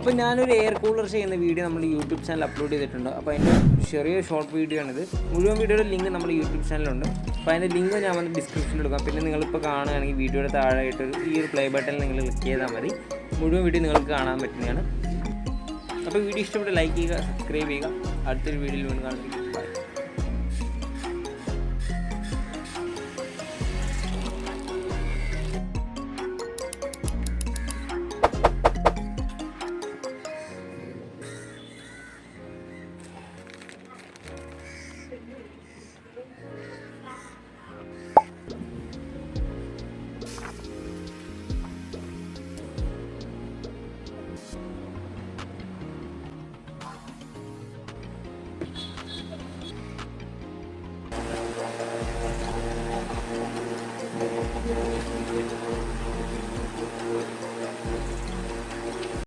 അപ്പോൾ ഞാനൊരു air cooler ചെയ്യുന്ന വീഡിയോ നമ്മുടെ യൂട്യൂബ് ചാനൽ അപ്ലോഡ് ചെയ്തിട്ടുണ്ട്. അപ്പോൾ അതിൻ്റെ ചെറിയ ഷോർട്ട് വീഡിയോ ആണിത്. മുഴുവൻ വീഡിയോയുടെ ലിങ്ക് നമ്മുടെ യൂട്യൂബ് ചാനലുണ്ട്. അപ്പോൾ അതിൻ്റെ ലിങ്ക് ഞാൻ വന്ന് ഡിസ്ക്രിപ്ഷനിൽ എടുക്കാം. പിന്നെ നിങ്ങളിപ്പോൾ കാണുകയാണെങ്കിൽ വീഡിയോയുടെ താഴെയായിട്ടൊരു ഈ ഒരു പ്ലേ ബട്ടണിൽ നിങ്ങൾ ക്ലിക്ക് ചെയ്താൽ മതി. മുഴുവൻ വീഡിയോ നിങ്ങൾക്ക് കാണാൻ പറ്റുന്നതാണ്. അപ്പോൾ വീഡിയോ ഇഷ്ടപ്പെട്ട് ലൈക്ക് ചെയ്യുക, സബ്സ്ക്രൈബ് ചെയ്യുക. അടുത്തൊരു വീഡിയോയിൽ വീണ്ടും കാണുക.